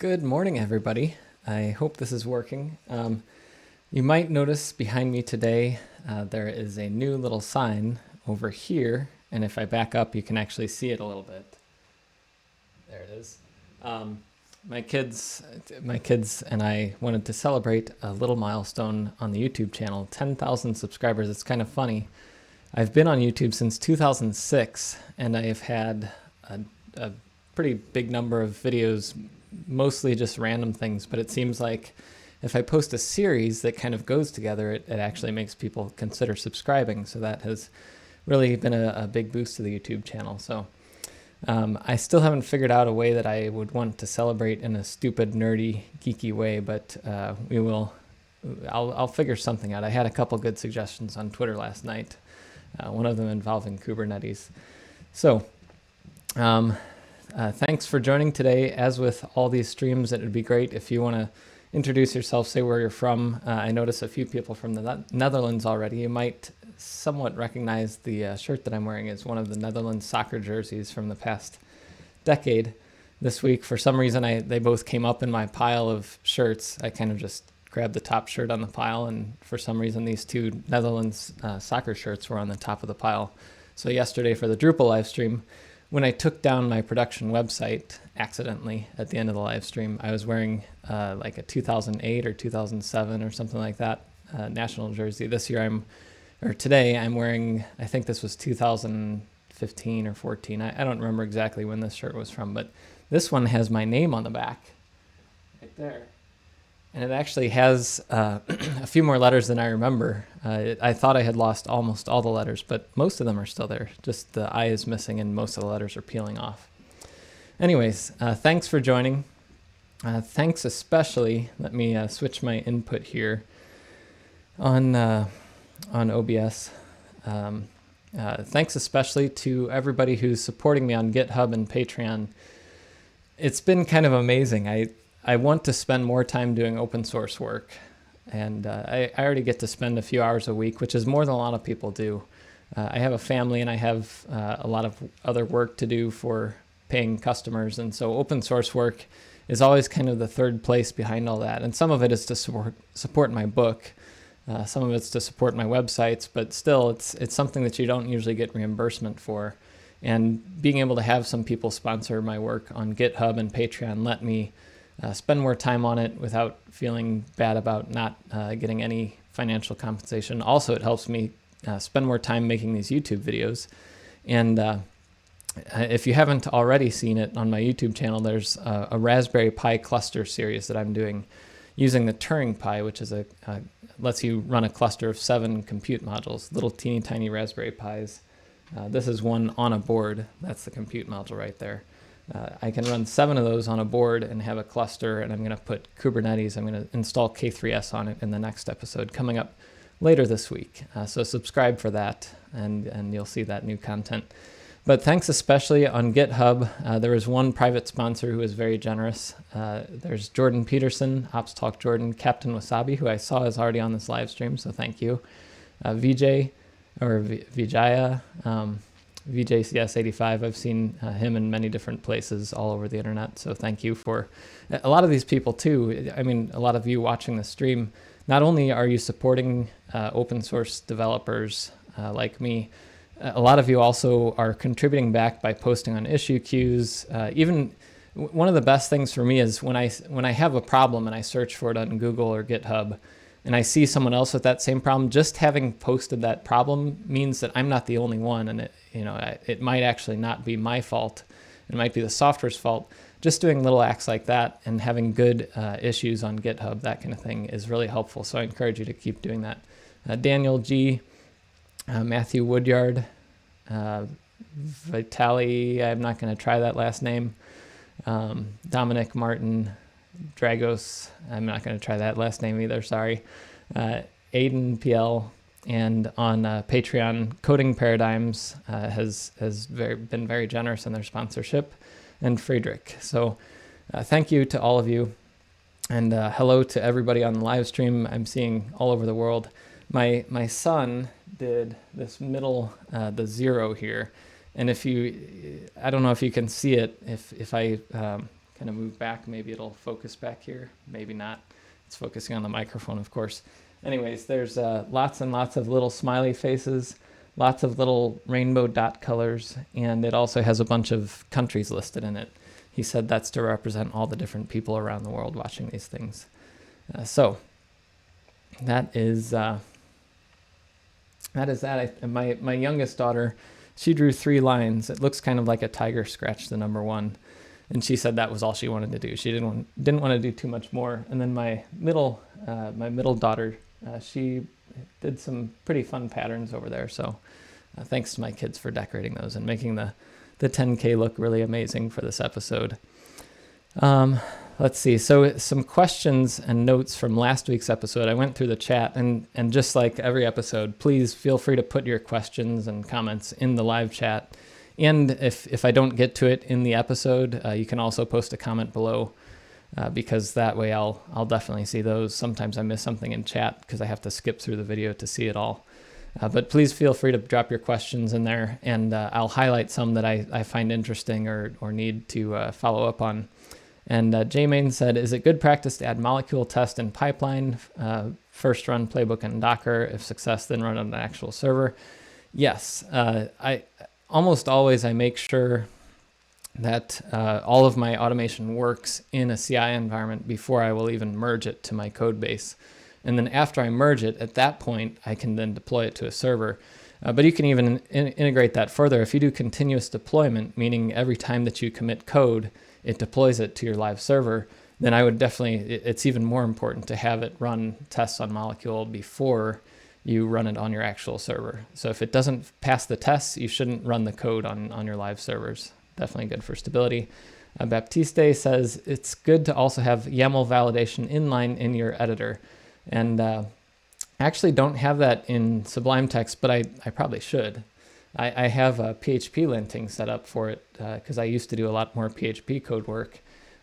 Good morning, everybody. I hope this is working. You might notice behind me today, there is a new little sign over here. And if I back up, you can actually see it a little bit. There it is. My kids and I wanted to celebrate a little milestone on the YouTube channel, 10,000 subscribers. It's kind of funny. I've been on YouTube since 2006, and I have had a pretty big number of videos, mostly just random things, but it seems like if I post a series that kind of goes together, it actually makes people consider subscribing. So that has really been a big boost to the YouTube channel. So I still haven't figured out a way that I would want to celebrate in a stupid, nerdy, geeky way, but I'll figure something out. I had a couple good suggestions on Twitter last night, one of them involving Kubernetes. So thanks for joining today. As with all these streams, it would be great if you want to introduce yourself, say where you're from. I notice a few people from the Netherlands already. You might somewhat recognize the shirt that I'm wearing as one of the Netherlands soccer jerseys from the past decade. This week, for some reason, they both came up in my pile of shirts. I kind of just grabbed the top shirt on the pile, and for some reason, these two Netherlands soccer shirts were on the top of the pile. So yesterday for the Drupal live stream, when I took down my production website accidentally at the end of the live stream, I was wearing like a 2008 or 2007 or something like that national jersey. Today I'm wearing, I think this was 2015 or 14. I don't remember exactly when this shirt was from, but this one has my name on the back right there. And it actually has a few more letters than I remember. I thought I had lost almost all the letters, but most of them are still there. Just the I is missing and most of the letters are peeling off. Anyways, thanks for joining. Thanks especially, let me switch my input here on OBS. Thanks especially to everybody who's supporting me on GitHub and Patreon. It's been kind of amazing. I want to spend more time doing open source work, and I already get to spend a few hours a week, which is more than a lot of people do. I have a family and I have a lot of other work to do for paying customers, and so open source work is always kind of the third place behind all that. And some of it is to support my book, some of it's to support my websites, but still it's something that you don't usually get reimbursement for. And being able to have some people sponsor my work on GitHub and Patreon let me spend more time on it without feeling bad about not getting any financial compensation. Also, it helps me spend more time making these YouTube videos. And if you haven't already seen it on my YouTube channel, there's a Raspberry Pi cluster series that I'm doing using the Turing Pi, which is lets you run a cluster of 7 compute modules, little teeny tiny Raspberry Pis. This is one on a board. That's the compute module right there. I can run 7 of those on a board and have a cluster, and I'm going to put Kubernetes. I'm going to install K3s on it in the next episode coming up later this week. So subscribe for that, and you'll see that new content. But thanks especially on GitHub. There was one private sponsor who was very generous. There's Jordan Peterson, Ops Talk Jordan, Captain Wasabi, who I saw is already on this live stream, so thank you. Vijaya, VJCS85. I've seen him in many different places all over the internet, so thank you for a lot of these people too. I mean, a lot of you watching the stream, not only are you supporting open source developers like me, a lot of you also are contributing back by posting on issue queues. Even one of the best things for me is when I have a problem and I search for it on Google or GitHub, and I see someone else with that same problem, just having posted that problem means that I'm not the only one, and it might actually not be my fault. It might be the software's fault. Just doing little acts like that and having good issues on GitHub, that kind of thing, is really helpful. So I encourage you to keep doing that. Daniel G., Matthew Woodyard, Vitali, I'm not going to try that last name, Dominic Martin, Dragos, I'm not going to try that last name either, sorry. Aiden PL, and on Patreon, Coding Paradigms has been very generous in their sponsorship, and Friedrich. So thank you to all of you, and hello to everybody on the live stream I'm seeing all over the world. My son did this middle, the 0 here, and I don't know if you can see it, if I kind of move back. Maybe it'll focus back here. Maybe not. It's focusing on the microphone, of course. Anyways, there's lots and lots of little smiley faces, lots of little rainbow dot colors, and it also has a bunch of countries listed in it. He said that's to represent all the different people around the world watching these things. So that is that. My youngest daughter, she drew 3 lines. It looks kind of like a tiger scratched the number 1. And she said that was all she wanted to do. She didn't want to do too much more. And then my middle daughter, she did some pretty fun patterns over there. So thanks to my kids for decorating those and making the 10K look really amazing for this episode. Let's see. So some questions and notes from last week's episode. I went through the chat, and just like every episode, please feel free to put your questions and comments in the live chat. And if I don't get to it in the episode, you can also post a comment below, because that way I'll definitely see those. Sometimes I miss something in chat because I have to skip through the video to see it all. But please feel free to drop your questions in there, and I'll highlight some that I find interesting or need to follow up on. And J-Main said, is it good practice to add molecule test in pipeline? First run Playbook and Docker. If success, then run on an actual server. Yes, I almost always make sure that all of my automation works in a CI environment before I will even merge it to my code base. And then after I merge it, at that point, I can then deploy it to a server. But you can even integrate that further. If you do continuous deployment, meaning every time that you commit code, it deploys it to your live server, then I would definitely, it's even more important to have it run tests on Molecule before you run it on your actual server. So if it doesn't pass the tests, you shouldn't run the code on your live servers. Definitely good for stability. Baptiste says, it's good to also have YAML validation inline in your editor. And I actually don't have that in Sublime Text, but I probably should. I have a PHP linting set up for it because I used to do a lot more PHP code work.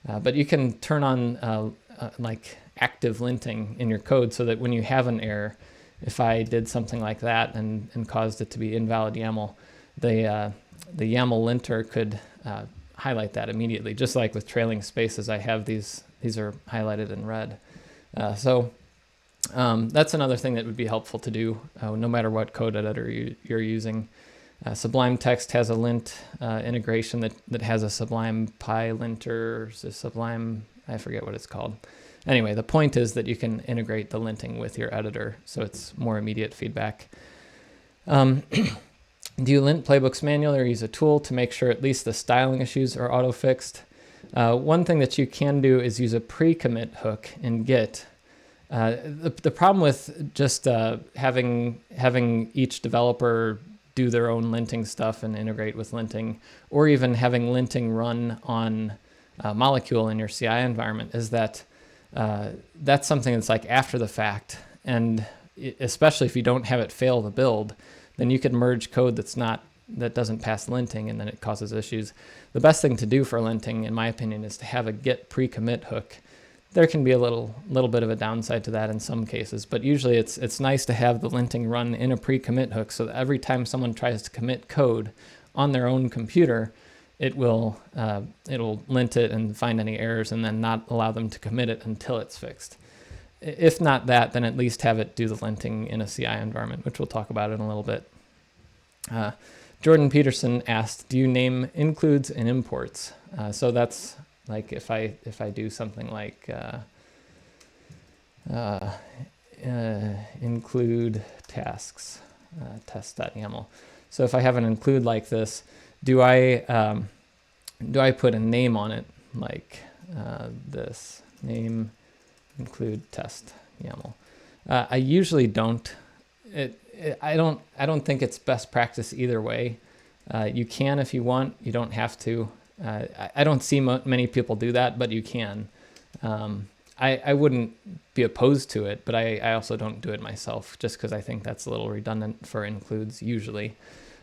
But you can turn on like active linting in your code so that when you have an error, if I did something like that and caused it to be invalid YAML, the YAML linter could highlight that immediately. Just like with trailing spaces, I have these are highlighted in red. So that's another thing that would be helpful to do no matter what code editor you're using. Sublime Text has a lint integration that has a Sublime Pi linter, a Sublime, I forget what it's called. Anyway, the point is that you can integrate the linting with your editor, so it's more immediate feedback. Do you lint playbooks manually or use a tool to make sure at least the styling issues are auto-fixed? One thing that you can do is use a pre-commit hook in Git. The problem with just having each developer do their own linting stuff and integrate with linting, or even having linting run on Molecule in your CI environment, is that that's something that's like after the fact. And especially if you don't have it fail the build, then you could merge code that doesn't pass linting, and then it causes issues. The best thing to do for linting, in my opinion, is to have a git pre-commit hook. There can be a little bit of a downside to that in some cases, but usually it's nice to have the linting run in a pre-commit hook so that every time someone tries to commit code on their own computer, it'll lint it and find any errors and then not allow them to commit it until it's fixed. If not that, then at least have it do the linting in a CI environment, which we'll talk about in a little bit. Jordan Peterson asked, do you name includes and imports? So that's like if I do something like include tasks, test.yaml. So if I have an include like this, do I put a name on it like this name include test YAML? I usually don't. I don't think it's best practice either way. You can if you want. You don't have to. I don't see many people do that, but you can. I wouldn't be opposed to it, but I also don't do it myself just because I think that's a little redundant for includes usually.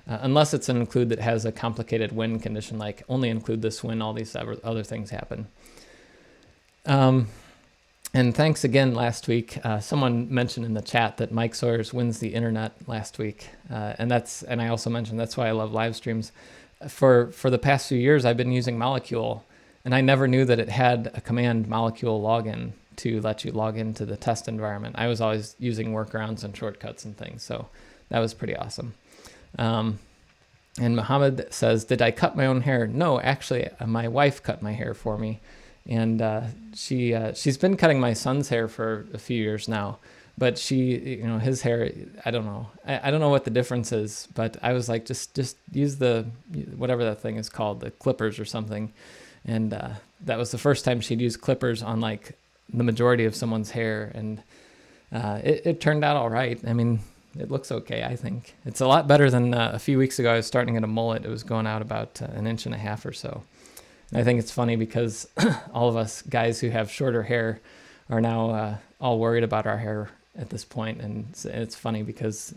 Unless it's an include that has a complicated when condition, like only include this when all these other things happen. And thanks again last week. Someone mentioned in the chat that Mike Sawyers wins the internet last week. And I also mentioned that's why I love live streams. For the past few years, I've been using Molecule, And I never knew that it had a command molecule login to let you log into the test environment. I was always using workarounds and shortcuts and things, so that was pretty awesome. And Mohammed says, did I cut my own hair? No, actually, my wife cut my hair for me. And she's been cutting my son's hair for a few years now. But his hair, I don't know. I don't know what the difference is. But I was like, just use the, whatever that thing is called, the clippers or something. And that was the first time she'd used clippers on like the majority of someone's hair. And it turned out all right. I mean, it looks okay, I think. It's a lot better than a few weeks ago. I was starting at a mullet. It was going out about 1.5 inches or so. And I think it's funny because all of us guys who have shorter hair are now all worried about our hair at this point. And it's funny because,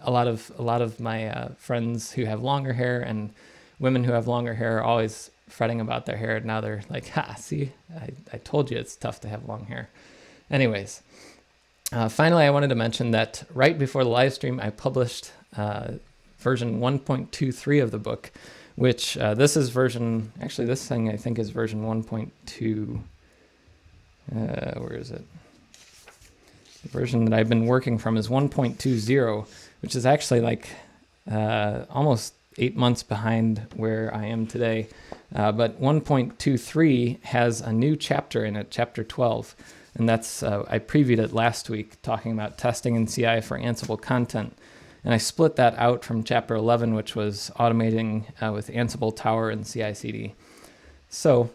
a lot of my friends who have longer hair and women who have longer hair are always fretting about their hair. Now they're like, see, I told you it's tough to have long hair. Anyways. Finally, I wanted to mention that right before the live stream, I published version 1.23 of the book, which this is version, actually this thing I think is version 1.2, where is it? The version that I've been working from is 1.20, which is actually like almost 8 months behind where I am today. But 1.23 has a new chapter in it, chapter 12. And that's, I previewed it last week, talking about testing in CI for Ansible content. And I split that out from chapter 11, which was automating with Ansible Tower and CI/CD. So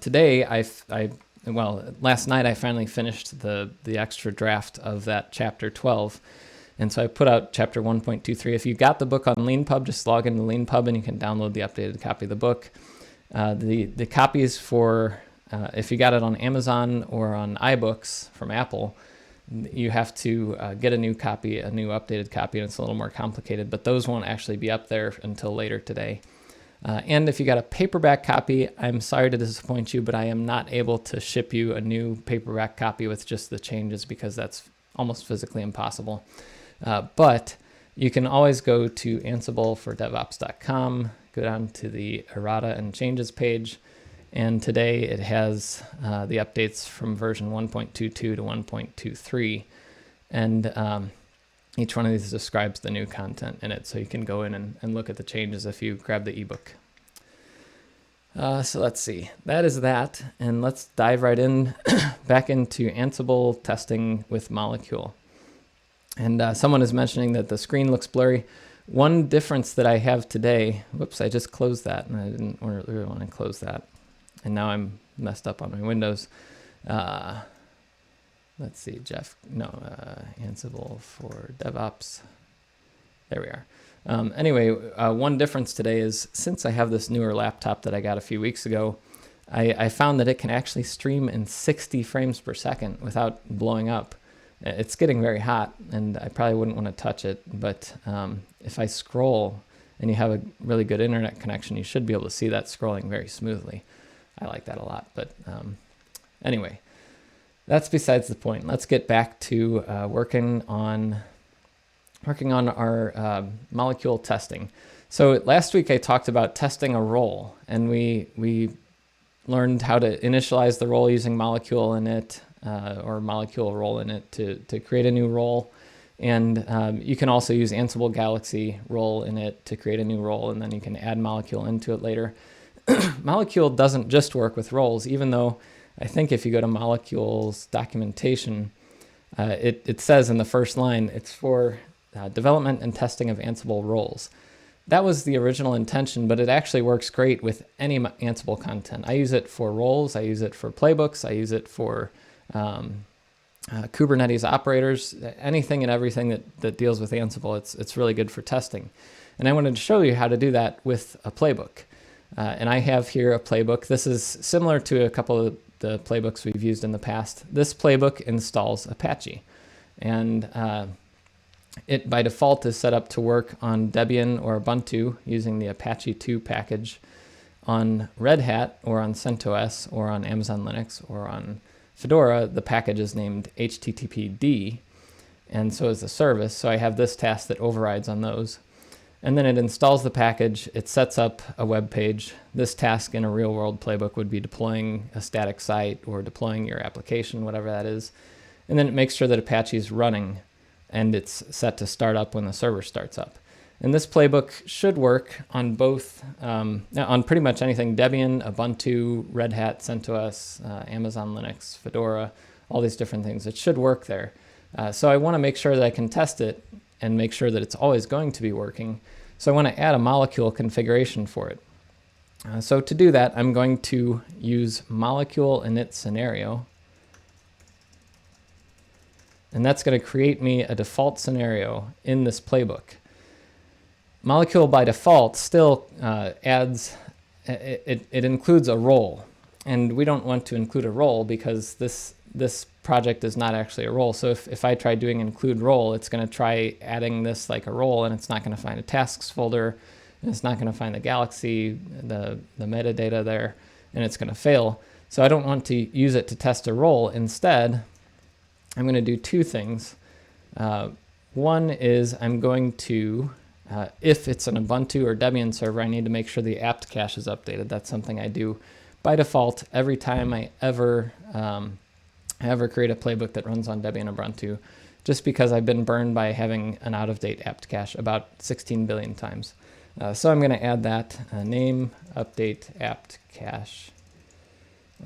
today, last night I finally finished the extra draft of that chapter 12. And so I put out chapter 1.23. If you got the book on LeanPub, just log into LeanPub and you can download the updated copy of the book. The copies for... if you got it on Amazon or on iBooks from Apple, you have to get a new copy, a new updated copy, and it's a little more complicated, but those won't actually be up there until later today. And if you got a paperback copy, I'm sorry to disappoint you, but I am not able to ship you a new paperback copy with just the changes because that's almost physically impossible. But you can always go to AnsibleForDevOps.com, go down to the errata and changes page, and today it has the updates from version 1.22 to 1.23. And each one of these describes the new content in it. So you can go in and look at the changes if you grab the ebook. So let's see. That is that. And let's dive right in back into Ansible testing with Molecule. And someone is mentioning that the screen looks blurry. One difference that I have today, whoops, I just closed that and I didn't really want to close that. And now I'm messed up on my windows. Let's see, Ansible for DevOps. There we are. Anyway, one difference today is since I have this newer laptop that I got a few weeks ago, I found that it can actually stream in 60 frames per second without blowing up. It's getting very hot, and I probably wouldn't want to touch it, but if I scroll and you have a really good internet connection, you should be able to see that scrolling very smoothly. I like that a lot, but anyway, that's besides the point. Let's get back to working on our molecule testing. So last week I talked about testing a role, and we learned how to initialize the role using molecule init or molecule role init to create a new role. And you can also use Ansible Galaxy role init to create a new role, and then you can add molecule into it later. Molecule doesn't just work with roles, even though I think if you go to Molecule's documentation, it says in the first line, it's for development and testing of Ansible roles. That was the original intention, but it actually works great with any Ansible content. I use it for roles, I use it for playbooks, I use it for Kubernetes operators, anything and everything that deals with Ansible. It's really good for testing. And I wanted to show you how to do that with a playbook. And I have here a playbook. This is similar to a couple of the playbooks we've used in the past. This playbook installs Apache. And it by default is set up to work on Debian or Ubuntu using the Apache 2 package. On Red Hat or on CentOS or on Amazon Linux or on Fedora, the package is named HTTPD, and so is the service. So I have this task that overrides on those. and then it installs the package, it sets up a web page. This task in a real-world playbook would be deploying a static site or deploying your application, whatever that is. And then it makes sure that Apache is running, and it's set to start up when the server starts up. And this playbook should work on both, on pretty much anything: Debian, Ubuntu, Red Hat, CentOS, Amazon Linux, Fedora, all these different things. It should work there. So I want to make sure that I can test it and make sure that it's always going to be working. So I want to add a molecule configuration for it. So to do that, I'm going to use molecule init scenario. And that's going to create me a default scenario in this playbook. Molecule by default still adds, it includes a role. And we don't want to include a role because this project is not actually a role. So if I try doing include role, it's going to try adding this like a role, and it's not going to find a tasks folder, and it's not going to find the galaxy, the metadata there, and it's going to fail. So I don't want to use it to test a role. Instead, I'm going to do two things. One is I'm going to, if it's an Ubuntu or Debian server, I need to make sure the apt cache is updated. That's something I do by default every time I ever create a playbook that runs on Debian Ubuntu, just because I've been burned by having an out-of-date apt cache about 16 billion times. So I'm going to add that name update apt cache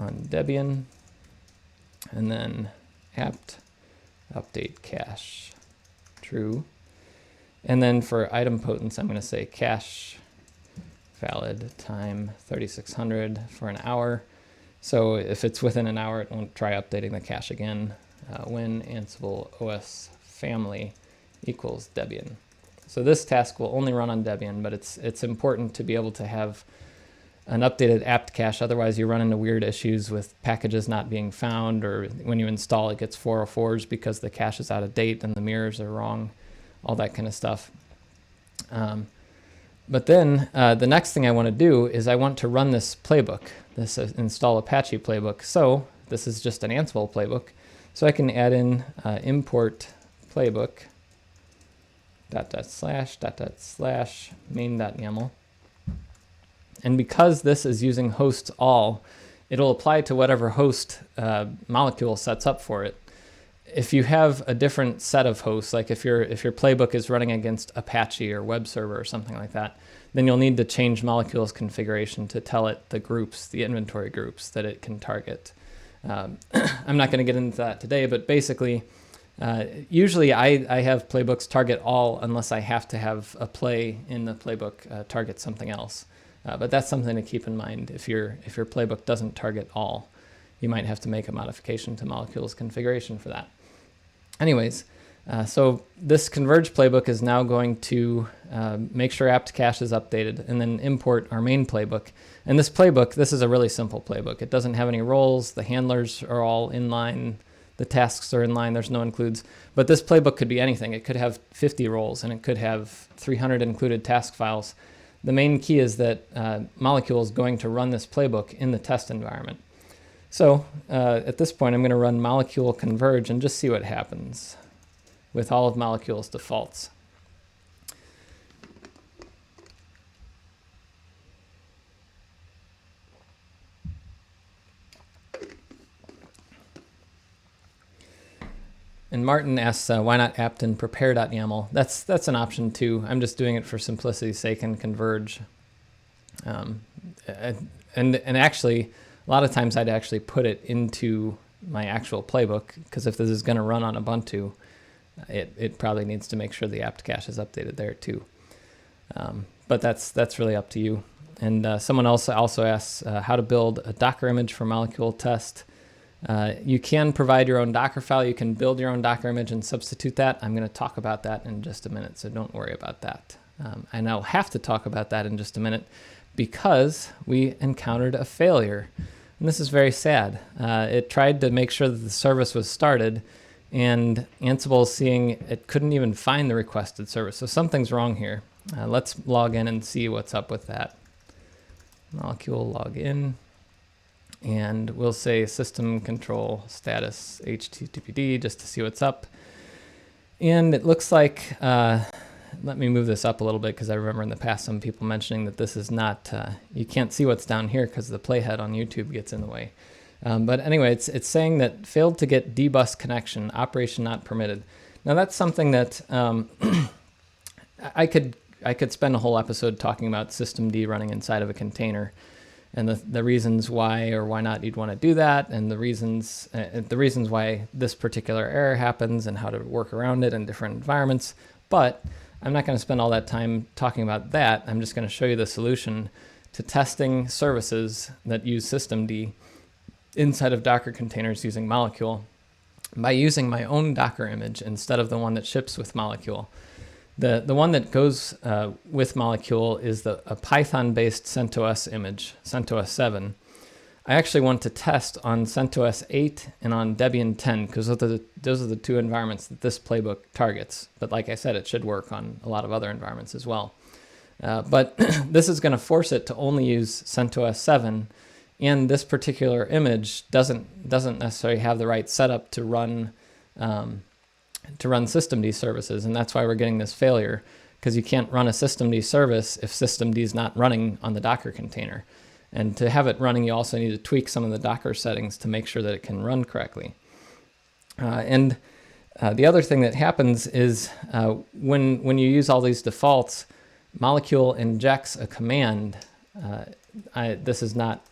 on Debian, and then apt update cache true. And then for item potence, I'm going to say cache valid time 3600 for an hour. So if it's within an hour, it won't try updating the cache again when Ansible OS family equals Debian. So this task will only run on Debian, but it's important to be able to have an updated apt cache. Otherwise, you run into weird issues with packages not being found, or when you install, it gets 404s because the cache is out of date and the mirrors are wrong, all that kind of stuff. But then the next thing I want to do is I want to run this playbook, this install Apache playbook. So this is just an Ansible playbook. So I can add in import playbook // main.yaml. And because this is using hosts all, it'll apply to whatever host molecule sets up for it. If you have a different set of hosts, like if your playbook is running against Apache or web server or something like that, then you'll need to change molecule's configuration to tell it the groups, the inventory groups that it can target. I'm not going to get into that today, but basically, usually I have playbooks target all unless I have to have a play in the playbook target something else. But that's something to keep in mind. If your playbook doesn't target all, you might have to make a modification to molecule's configuration for that. Anyways, so this converge playbook is now going to make sure apt cache is updated and then import our main playbook. And this playbook, this is a really simple playbook. It doesn't have any roles. The handlers are all inline. The tasks are inline. There's no includes. But this playbook could be anything. It could have 50 roles, and it could have 300 included task files. The main key is that Molecule is going to run this playbook in the test environment. So at this point, I'm going to run molecule converge and just see what happens with all of Molecule's defaults. And Martin asks, why not apt and prepare.yaml? That's an option too. I'm just doing it for simplicity's sake and converge. And actually, a lot of times I'd actually put it into my actual playbook, because if this is going to run on Ubuntu, it probably needs to make sure the apt cache is updated there too. But that's really up to you. And someone else also asks how to build a Docker image for molecule test. You can provide your own Docker file. You can build your own Docker image and substitute that. I'm going to talk about that in just a minute, so don't worry about that. And I'll have to talk about that in just a minute because we encountered a failure. And this is very sad. It tried to make sure that the service was started, and Ansible is seeing it couldn't even find the requested service. So something's wrong here. Let's log in and see what's up with that. Molecule log in. And we'll say system control status HTTPD just to see what's up. And it looks like let me move this up a little bit, because I remember in the past some people mentioning that this is not, you can't see what's down here because the playhead on YouTube gets in the way. But anyway, it's saying that failed to get dbus connection, operation not permitted. Now that's something that I could spend a whole episode talking about systemd running inside of a container, and the reasons why or why not you'd want to do that, and the reasons why this particular error happens, and how to work around it in different environments. But I'm not going to spend all that time talking about that. I'm just going to show you the solution to testing services that use systemd inside of Docker containers using Molecule by using my own Docker image instead of the one that ships with Molecule. The one that goes with Molecule is a Python-based CentOS image, CentOS 7. I actually want to test on CentOS 8 and on Debian 10, because those are the two environments that this playbook targets. But like I said, it should work on a lot of other environments as well. But this is going to force it to only use CentOS 7, and this particular image doesn't necessarily have the right setup to run systemd services, and that's why we're getting this failure, because you can't run a systemd service if systemd is not running on the Docker container. And to have it running, you also need to tweak some of the Docker settings to make sure that it can run correctly. And the other thing that happens is when you use all these defaults, Molecule injects a command. This is not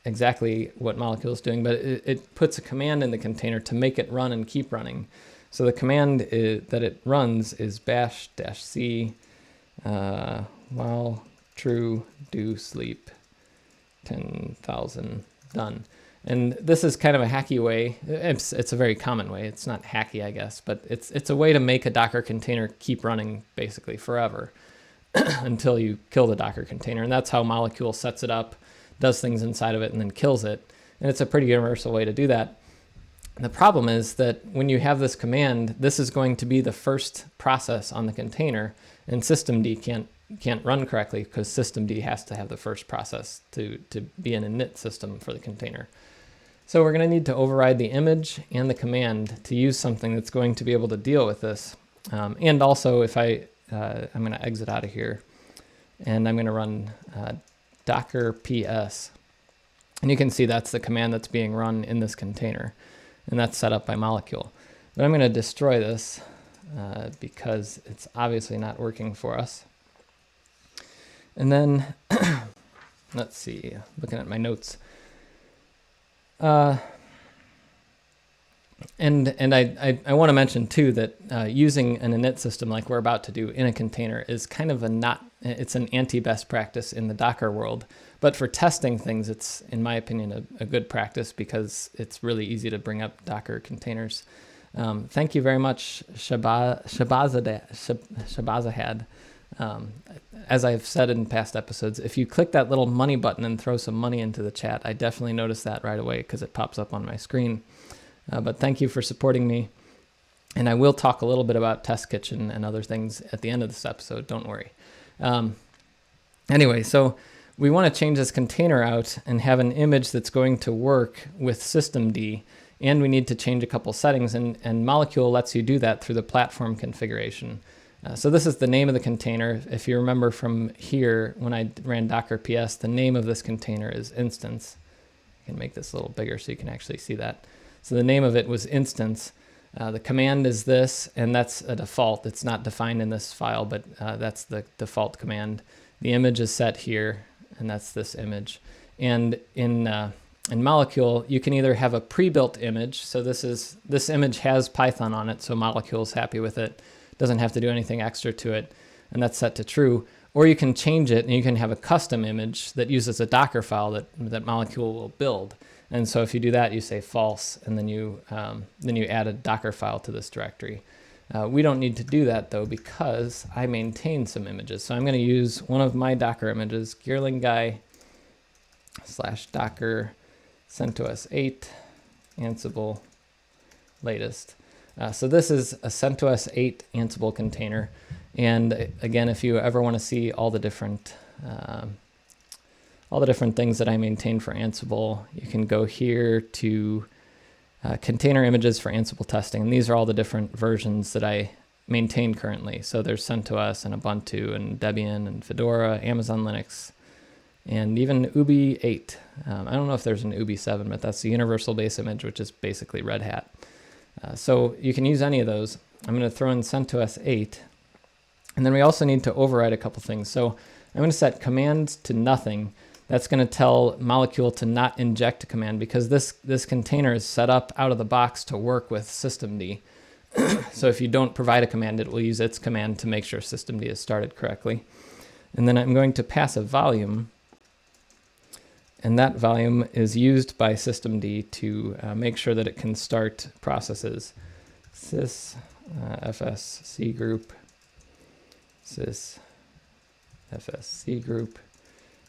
exactly what Molecule is doing, but it puts a command in the container to make it run and keep running. So the command that it runs is bash-c while true do sleep 10,000 done. And this is kind of a hacky way. It's a very common way. It's not hacky, I guess, but it's a way to make a Docker container keep running basically forever until you kill the Docker container. And that's how Molecule sets it up, does things inside of it, and then kills it. And it's a pretty universal way to do that. The problem is that when you have this command, this is going to be the first process on the container, and systemd can't run correctly because systemd has to have the first process to be an init system for the container. So we're going to need to override the image and the command to use something that's going to be able to deal with this. And also, if I'm going to exit out of here, and I'm going to run docker ps, and you can see that's the command that's being run in this container, and that's set up by Molecule. But I'm going to destroy this because it's obviously not working for us. And then, let's see, looking at my notes. And I want to mention too that using an init system like we're about to do in a container is kind of it's an anti-best practice in the Docker world. But for testing things, it's, in my opinion, a good practice because it's really easy to bring up Docker containers. Thank you very much, Shabazahad. As I've said in past episodes, if you click that little money button and throw some money into the chat, I definitely notice that right away because it pops up on my screen. But thank you for supporting me. And I will talk a little bit about Test Kitchen and other things at the end of this episode, don't worry. Anyway, so we want to change this container out and have an image that's going to work with systemd, and we need to change a couple settings, and Molecule lets you do that through the platform configuration. So this is the name of the container. If you remember from here, when I ran docker ps, the name of this container is instance. I can make this a little bigger so you can actually see that. So the name of it was instance. The command is this, and that's a default. It's not defined in this file, but that's the default command. The image is set here, and that's this image. And in Molecule, you can either have a pre-built image. So this image has Python on it, so Molecule's happy with it. Doesn't have to do anything extra to it, and that's set to true. Or you can change it, and you can have a custom image that uses a Docker file that Molecule will build. And so if you do that, you say false, and then you add a Docker file to this directory. We don't need to do that, though, because I maintain some images. So I'm going to use one of my Docker images, geerlingguy /docker CentOS 8 Ansible latest. So this is a CentOS 8 Ansible container. And again, if you ever want to see all the different things that I maintain for Ansible, you can go here to container images for Ansible testing. And these are all the different versions that I maintained currently. So there's CentOS and Ubuntu and Debian and Fedora, Amazon Linux, and even Ubi 8. I don't know if there's an Ubi 7, but that's the universal base image, which is basically Red Hat. So you can use any of those. I'm going to throw in CentOS 8. And then we also need to override a couple things. So I'm going to set commands to nothing. That's going to tell Molecule to not inject a command because this container is set up out of the box to work with systemd. So if you don't provide a command, it will use its command to make sure systemd is started correctly. And then I'm going to pass a volume. And that volume is used by systemd to make sure that it can start processes. Sys fs cgroup, sys fs cgroup,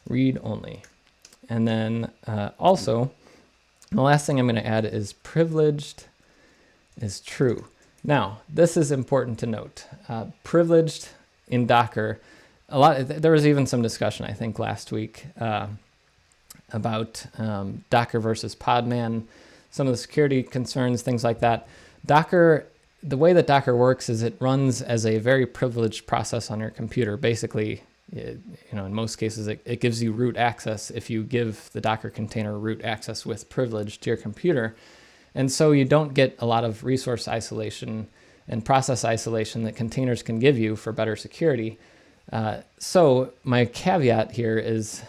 read only. And then also, the last thing I'm going to add is privileged is true. Now, this is important to note. Privileged in Docker, there was even some discussion, I think, last week about Docker versus Podman, some of the security concerns, things like that. Docker, the way that Docker works is it runs as a very privileged process on your computer. Basically, in most cases, it gives you root access if you give the Docker container root access with privilege to your computer. And so you don't get a lot of resource isolation and process isolation that containers can give you for better security. So my caveat here is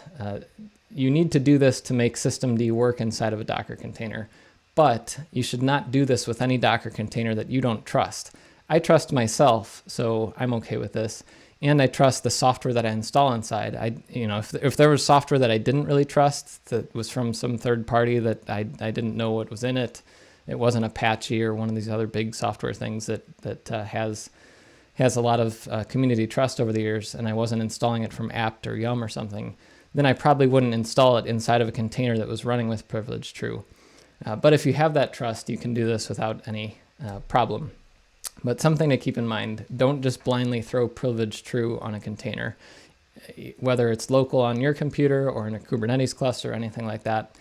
you need to do this to make systemd work inside of a Docker container, but you should not do this with any Docker container that you don't trust. I trust myself, so I'm okay with this, and I trust the software that I install inside. If there was software that I didn't really trust, that was from some third party that I didn't know what was in it, it wasn't Apache or one of these other big software things that has a lot of community trust over the years, and I wasn't installing it from apt or yum or something, then I probably wouldn't install it inside of a container that was running with privilege true. But if you have that trust, you can do this without any problem. But something to keep in mind, don't just blindly throw privilege true on a container, whether it's local on your computer or in a Kubernetes cluster or anything like that.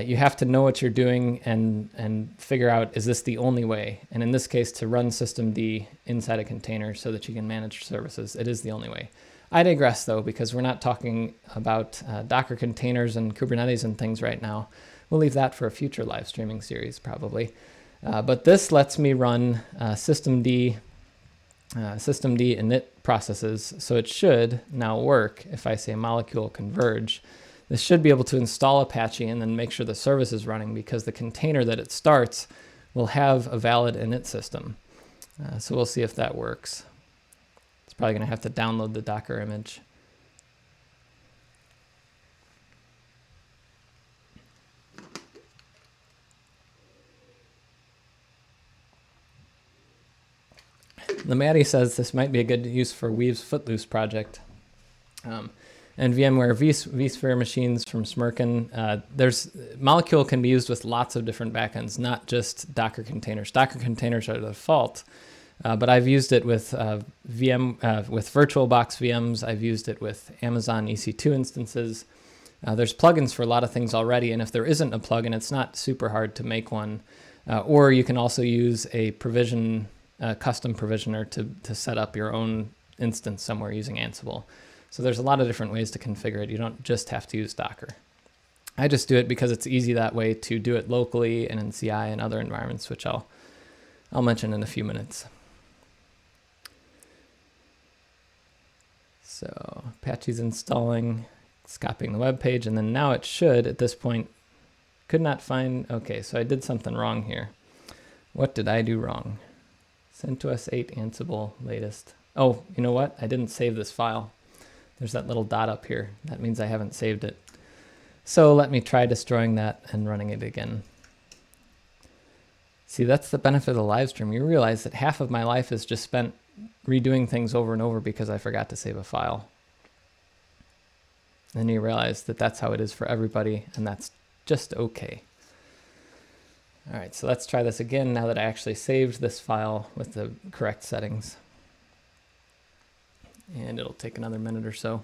You have to know what you're doing and figure out, is this the only way? And in this case, to run systemd inside a container so that you can manage services, it is the only way. I digress, though, because we're not talking about Docker containers and Kubernetes and things right now. We'll leave that for a future live streaming series, probably. But this lets me run systemd init processes, so it should now work if I say molecule converge. This should be able to install Apache and then make sure the service is running, because the container that it starts will have a valid init system. So we'll see if that works. It's probably going to have to download the Docker image. Lamatti says this might be a good use for Weave's Footloose project. And VMware vSphere machines from Smirkin. Molecule can be used with lots of different backends, not just Docker containers. Docker containers are the default, but I've used it with with VirtualBox VMs. I've used it with Amazon EC2 instances. There's plugins for a lot of things already, and if there isn't a plugin, it's not super hard to make one. Or you can also use a custom provisioner to set up your own instance somewhere using Ansible. So there's a lot of different ways to configure it. You don't just have to use Docker. I just do it because it's easy that way to do it locally and in CI and other environments, which I'll mention in a few minutes. So Apache's installing, it's copying the web page, and then now it should, at this point, could not find, okay, so I did something wrong here. What did I do wrong? CentOS 8 Ansible latest. Oh, you know what? I didn't save this file. There's that little dot up here. That means I haven't saved it. So let me try destroying that and running it again. See, that's the benefit of the live stream. You realize that half of my life is just spent redoing things over and over because I forgot to save a file. And you realize that that's how it is for everybody, and that's just okay. All right, so let's try this again now that I actually saved this file with the correct settings. And it'll take another minute or so.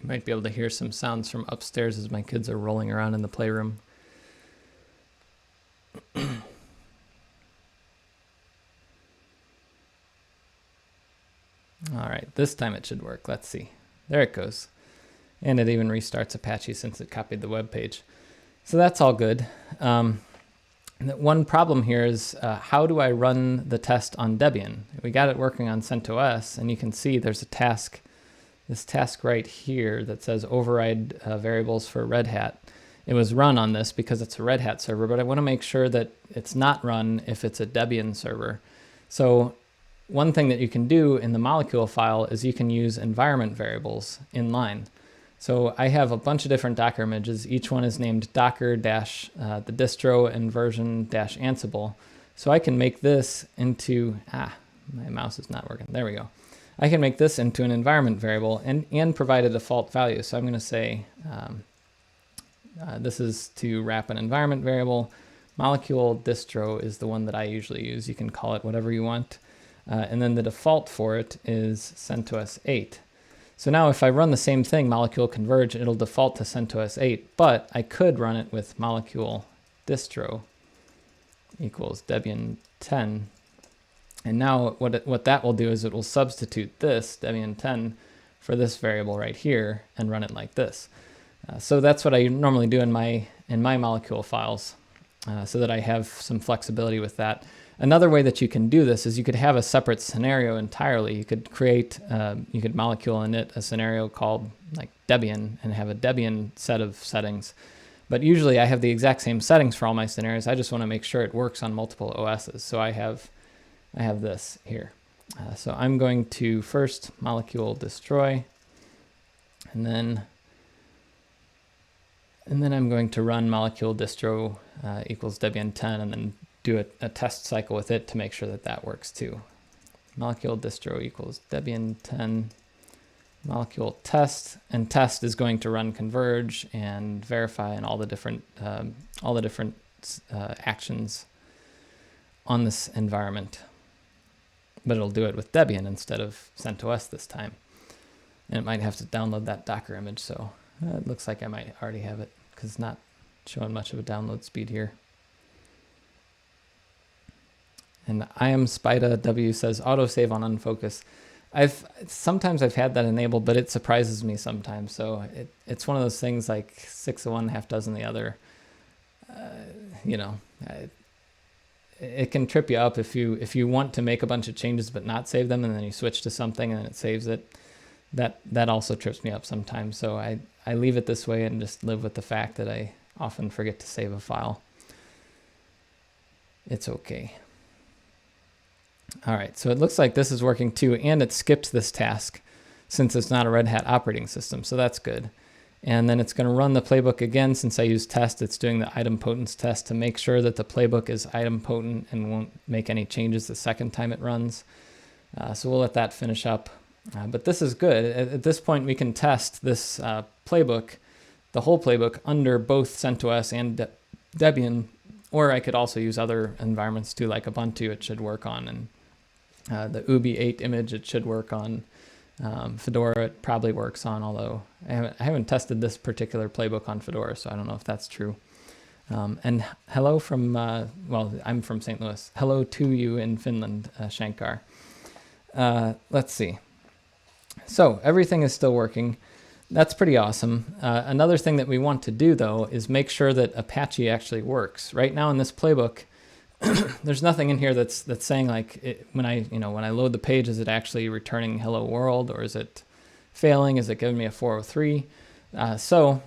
might be able to hear some sounds from upstairs as my kids are rolling around in the playroom. All right, this time it should work. Let's see. There it goes. And it even restarts Apache since it copied the web page. So that's all good. One problem here is how do I run the test on Debian? We got it working on CentOS, and you can see there's a task, this task right here that says override variables for Red Hat. It was run on this because it's a Red Hat server, but I want to make sure that it's not run if it's a Debian server. So one thing that you can do in the molecule file is you can use environment variables inline. So I have a bunch of different Docker images. Each one is named docker dash the distro and version dash Ansible. So I can make this into, my mouse is not working. There we go. I can make this into an environment variable and provide a default value. So I'm going to say this is to wrap an environment variable. Molecule distro is the one that I usually use. You can call it whatever you want. And then the default for it is CentOS 8. So now if I run the same thing, molecule converge, it'll default to CentOS 8, but I could run it with molecule distro equals Debian 10. And now what that will do is it will substitute this, Debian 10, for this variable right here and run it like this. So that's what I normally do in my molecule files so that I have some flexibility with that. Another way that you can do this is you could have a separate scenario entirely. You could create, you could molecule init a scenario called like Debian and have a Debian set of settings. But usually I have the exact same settings for all my scenarios. I just want to make sure it works on multiple OSs. So I have this here. So I'm going to first molecule destroy, and then I'm going to run molecule distro equals Debian 10 and then do a test cycle with it to make sure that that works too. Molecule distro equals Debian 10 molecule test, and test is going to run converge and verify and all the different actions on this environment. But it'll do it with Debian instead of CentOS this time. And it might have to download that Docker image, so it looks like I might already have it because it's not showing much of a download speed here. And I am Spida W says autosave on unfocus. Sometimes I've had that enabled, but it surprises me sometimes. So it's one of those things like 6 of one, half dozen the other. It can trip you up if you want to make a bunch of changes but not save them, and then you switch to something and it saves it. That also trips me up sometimes. So I leave it this way and just live with the fact that I often forget to save a file. It's okay. All right, so it looks like this is working too, and it skipped this task since it's not a Red Hat operating system, so that's good. And then it's going to run the playbook again. Since I use test, it's doing the idempotence test to make sure that the playbook is idempotent and won't make any changes the second time it runs. So we'll let that finish up. But this is good. At this point, we can test this playbook, the whole playbook, under both CentOS and Debian, or I could also use other environments too, like Ubuntu it should work on, and the Ubi 8 image it should work on. Fedora it probably works on, although I haven't tested this particular playbook on Fedora, so I don't know if that's true. And hello from, well, I'm from St. Louis. Hello to you in Finland, Shankar. Let's see. So everything is still working. That's pretty awesome. Another thing that we want to do, though, is make sure that Apache actually works. Right now in this playbook, there's nothing in here that's saying like when I load the page, is it actually returning hello world, or is it failing? Is it giving me a 403? So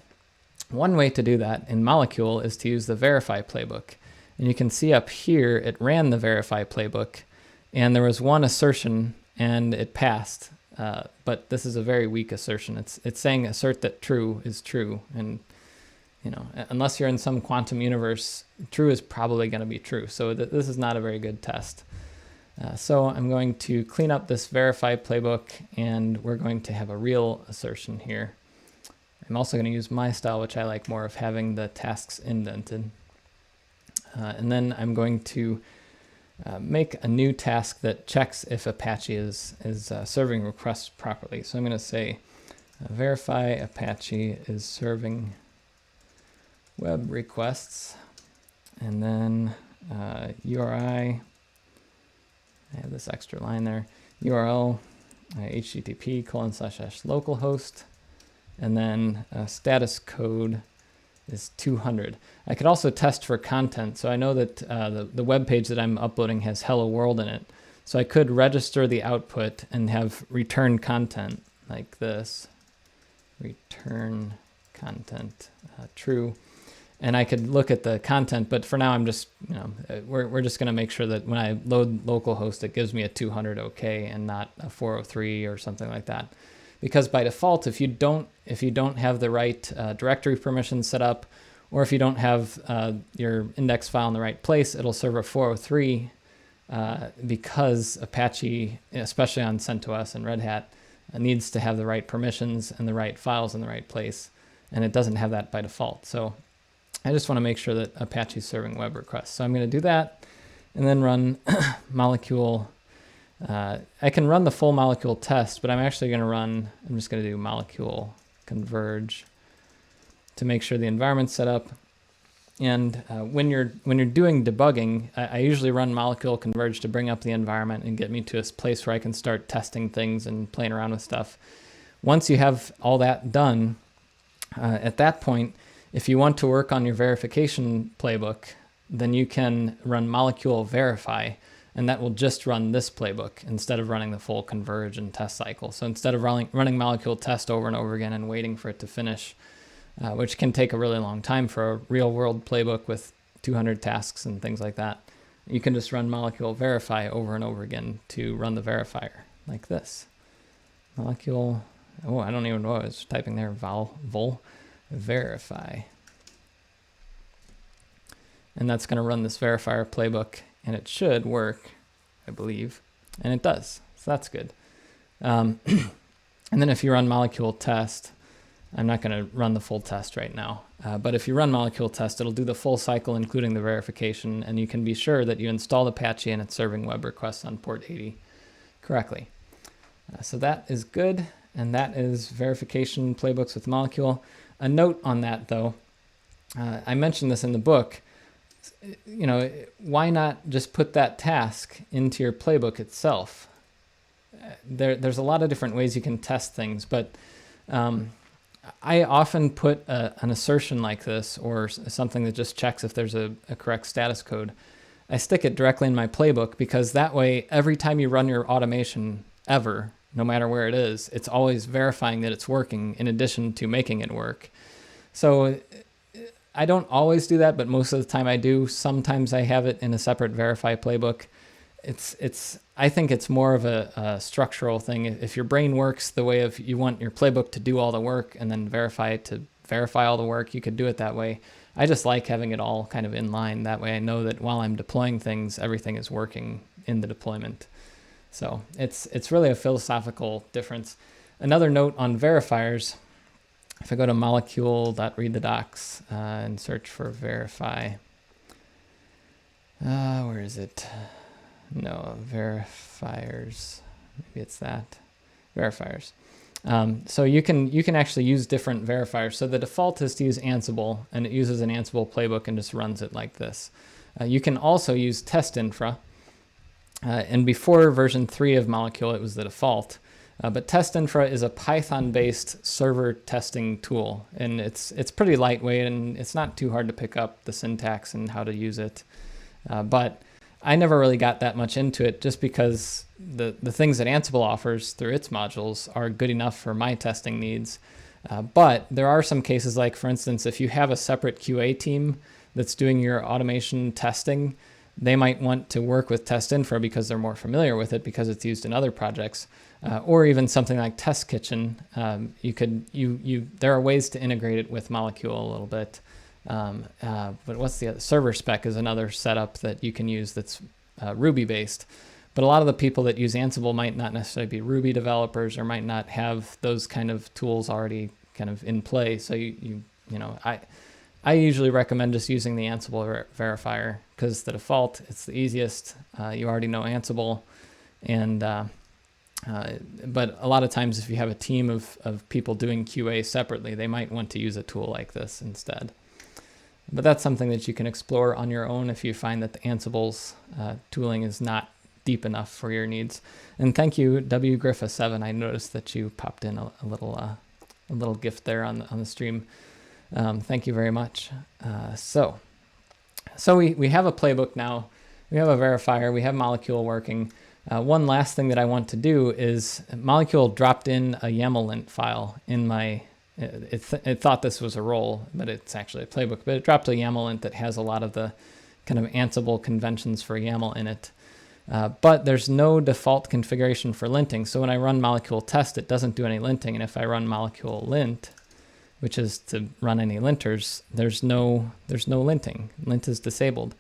one way to do that in Molecule is to use the verify playbook. And you can see up here, it ran the verify playbook, and there was one assertion and it passed. But this is a very weak assertion. It's saying assert that true is true, and unless you're in some quantum universe, true is probably going to be true. So this is not a very good test. So I'm going to clean up this verify playbook, and we're going to have a real assertion here. I'm also going to use my style, which I like more, of having the tasks indented. And then I'm going to make a new task that checks if Apache is serving requests properly. So I'm going to say verify Apache is serving web requests, and then URI, I have this extra line there, URL, http://localhost, and then status code is 200. I could also test for content. So I know that the web page that I'm uploading has hello world in it. So I could register the output and have return content like this. Return content true. And I could look at the content, but for now I'm just, we're just going to make sure that when I load localhost, it gives me a 200 OK and not a 403 or something like that. Because by default, if you don't have the right directory permissions set up, or if you don't have your index file in the right place, it'll serve a 403 because Apache, especially on CentOS and Red Hat, needs to have the right permissions and the right files in the right place, and it doesn't have that by default. So I just want to make sure that Apache is serving web requests. So I'm going to do that, and then run molecule. I can run the full molecule test, but I'm actually going to I'm just going to do molecule converge to make sure the environment's set up. And when you're doing debugging, I usually run molecule converge to bring up the environment and get me to a place where I can start testing things and playing around with stuff. Once you have all that done, at that point, if you want to work on your verification playbook, then you can run molecule verify, and that will just run this playbook instead of running the full converge and test cycle. So instead of running molecule test over and over again and waiting for it to finish, which can take a really long time for a real-world playbook with 200 tasks and things like that, you can just run molecule verify over and over again to run the verifier, like this. Molecule, I don't even know what I was typing there, vol verify. And that's going to run this verifier playbook, and it should work, I believe, and it does, so that's good. And then if you run molecule test, I'm not going to run the full test right now, but if you run molecule test, it'll do the full cycle, including the verification, and you can be sure that you installed Apache and it's serving web requests on port 80 correctly. So that is good, and that is verification playbooks with molecule. A note on that, though, I mentioned this in the book. Why not just put that task into your playbook itself? There's a lot of different ways you can test things, but I often put an assertion like this, or something that just checks if there's a correct status code. I stick it directly in my playbook, because that way, every time you run your automation ever, no matter where it is, it's always verifying that it's working in addition to making it work. So I don't always do that, but most of the time I do. Sometimes I have it in a separate verify playbook. I think it's more of a structural thing. If your brain works the way of you want your playbook to do all the work and then verify it to verify all the work, you could do it that way. I just like having it all kind of in line. That way I know that while I'm deploying things, everything is working in the deployment. So it's really a philosophical difference. Another note on verifiers, if I go to molecule.readthedocs and search for verify, where is it? No, verifiers. Maybe it's that. Verifiers. So you can actually use different verifiers. So the default is to use Ansible, and it uses an Ansible playbook and just runs it like this. You can also use testinfra. And before version 3 of Molecule, it was the default. But testinfra is a Python-based server testing tool, and it's pretty lightweight, and it's not too hard to pick up the syntax and how to use it. But I never really got that much into it, just because the things that Ansible offers through its modules are good enough for my testing needs. But there are some cases, like, for instance, if you have a separate QA team that's doing your automation testing, they might want to work with testinfra because they're more familiar with it, because it's used in other projects, or even something like Test Kitchen. There are ways to integrate it with Molecule a little bit. But what's the other? Server spec is another setup that you can use that's Ruby based. But a lot of the people that use Ansible might not necessarily be Ruby developers, or might not have those kind of tools already kind of in play. So I usually recommend just using the Ansible verifier, because the default, it's the easiest. You already know Ansible, and But a lot of times if you have a team of people doing QA separately, they might want to use a tool like this instead. But that's something that you can explore on your own if you find that the Ansible's tooling is not deep enough for your needs. And thank you, WGriffa7. I noticed that you popped in a little gift there on the stream. Thank you very much. So we have a playbook now. We have a verifier. We have Molecule working. One last thing that I want to do is Molecule dropped in a YAML-lint file in my, it thought this was a role, but it's actually a playbook. But it dropped a YAML-lint that has a lot of the kind of Ansible conventions for YAML in it. But there's no default configuration for linting. So when I run molecule test, it doesn't do any linting. And if I run molecule lint, which is to run any linters, there's no linting. Lint is disabled.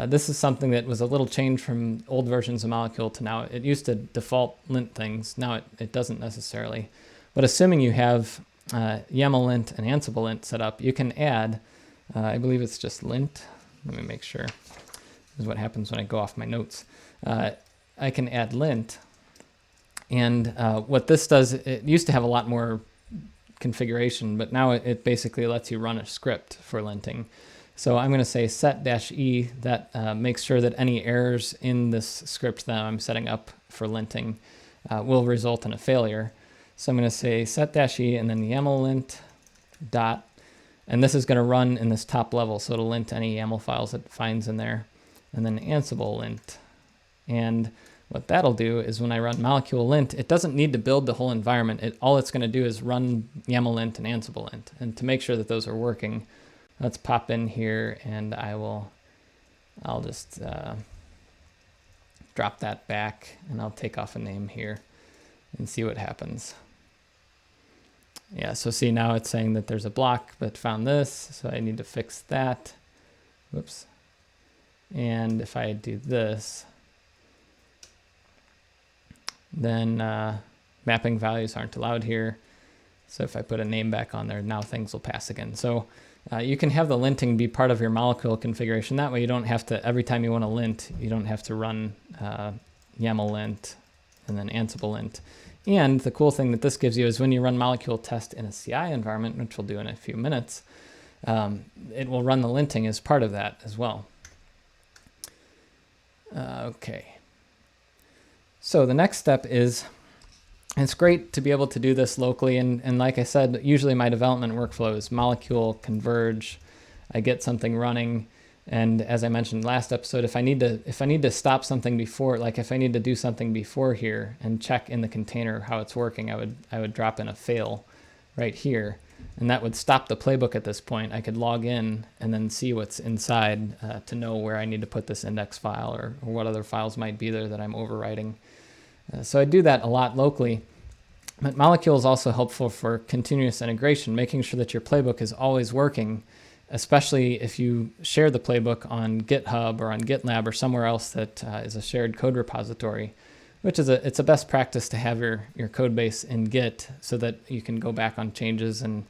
This is something that was a little change from old versions of Molecule to now. It used to default lint things. Now it doesn't necessarily. But assuming you have YAML lint and Ansible lint set up, you can add, I believe it's just lint. Let me make sure. This is what happens when I go off my notes. I can add lint. And what this does, it used to have a lot more configuration, but now it basically lets you run a script for linting. So I'm going to say set-e that makes sure that any errors in this script that I'm setting up for linting will result in a failure. So I'm going to say set-e and then YAML lint dot, and this is going to run in this top level, so it'll lint any YAML files it finds in there, and then Ansible lint. And what that'll do is when I run molecule lint, it doesn't need to build the whole environment. All it's going to do is run YAML lint and Ansible lint. And to make sure that those are working, let's pop in here and I'll just drop that back and I'll take off a name here and see what happens. Yeah, so see now it's saying that there's a block but found this, so I need to fix that. Whoops. And if I do this, then mapping values aren't allowed here. So if I put a name back on there, now things will pass again. So you can have the linting be part of your molecule configuration. That way you don't have to, every time you want to lint, you don't have to run YAML lint and then Ansible lint. And the cool thing that this gives you is when you run molecule test in a CI environment, which we'll do in a few minutes, it will run the linting as part of that as well. Okay. So the next step is, it's great to be able to do this locally. And like I said, usually my development workflow is molecule, converge, I get something running. And as I mentioned last episode, if I need to stop something before, like if I need to do something before here and check in the container how it's working, I would drop in a fail right here. And that would stop the playbook at this point. I could log in and then see what's inside to know where I need to put this index file or what other files might be there that I'm overwriting. So I do that a lot locally. But Molecule is also helpful for continuous integration, making sure that your playbook is always working, especially if you share the playbook on GitHub or on GitLab or somewhere else that is a shared code repository, which is it's a best practice to have your code base in Git so that you can go back on changes and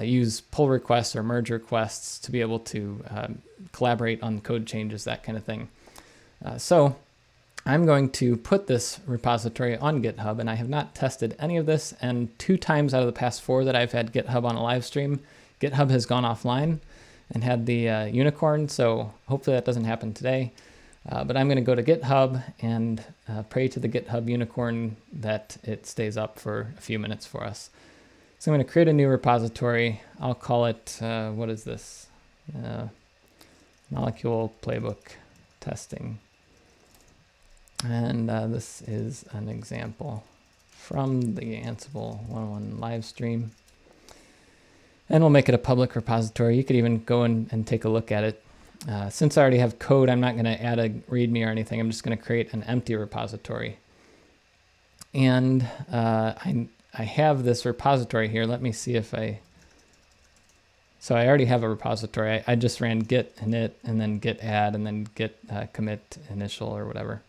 use pull requests or merge requests to be able to collaborate on code changes, that kind of thing. So I'm going to put this repository on GitHub, and I have not tested any of this, and 2 times out of the past 4 that I've had GitHub on a live stream, GitHub has gone offline and had the unicorn, so hopefully that doesn't happen today. But I'm going to go to GitHub and pray to the GitHub unicorn that it stays up for a few minutes for us. So I'm going to create a new repository. I'll call it, what is this? Molecule Playbook Testing. And this is an example from the Ansible 101 live stream. And we'll make it a public repository. You could even go and take a look at it. Since I already have code, I'm not going to add a README or anything. I'm just going to create an empty repository. And I have this repository here. Let me see if so I already have a repository. I just ran git init and then git add and then git commit initial or whatever.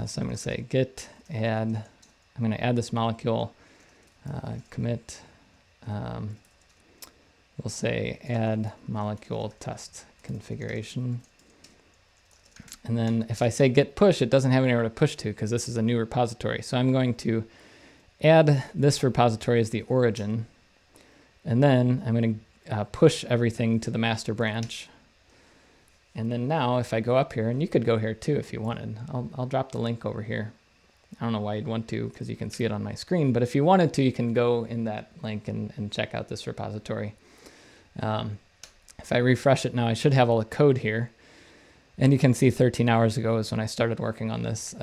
So I'm going to say git add. I'm going to add this molecule commit. We'll say add molecule test configuration. And then if I say git push, it doesn't have anywhere to push to because this is a new repository. So I'm going to add this repository as the origin. And then I'm going to push everything to the master branch. And then now if I go up here, and you could go here too if you wanted. I'll drop the link over here. I don't know why you'd want to because you can see it on my screen. But if you wanted to, you can go in that link and check out this repository. If I refresh it now, I should have all the code here. And you can see 13 hours ago is when I started working on this.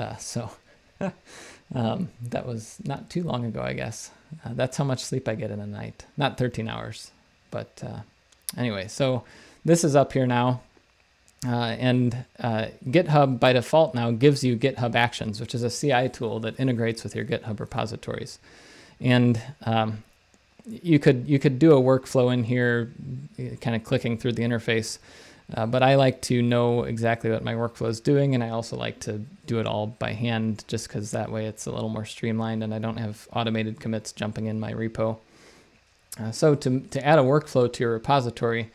That was not too long ago, I guess. That's how much sleep I get in a night. Not 13 hours. But anyway, so this is up here now. And GitHub by default now gives you GitHub Actions, which is a CI tool that integrates with your GitHub repositories. And you could do a workflow in here, kind of clicking through the interface. But I like to know exactly what my workflow is doing, and I also like to do it all by hand, just because that way it's a little more streamlined, and I don't have automated commits jumping in my repo. So to add a workflow to your repository,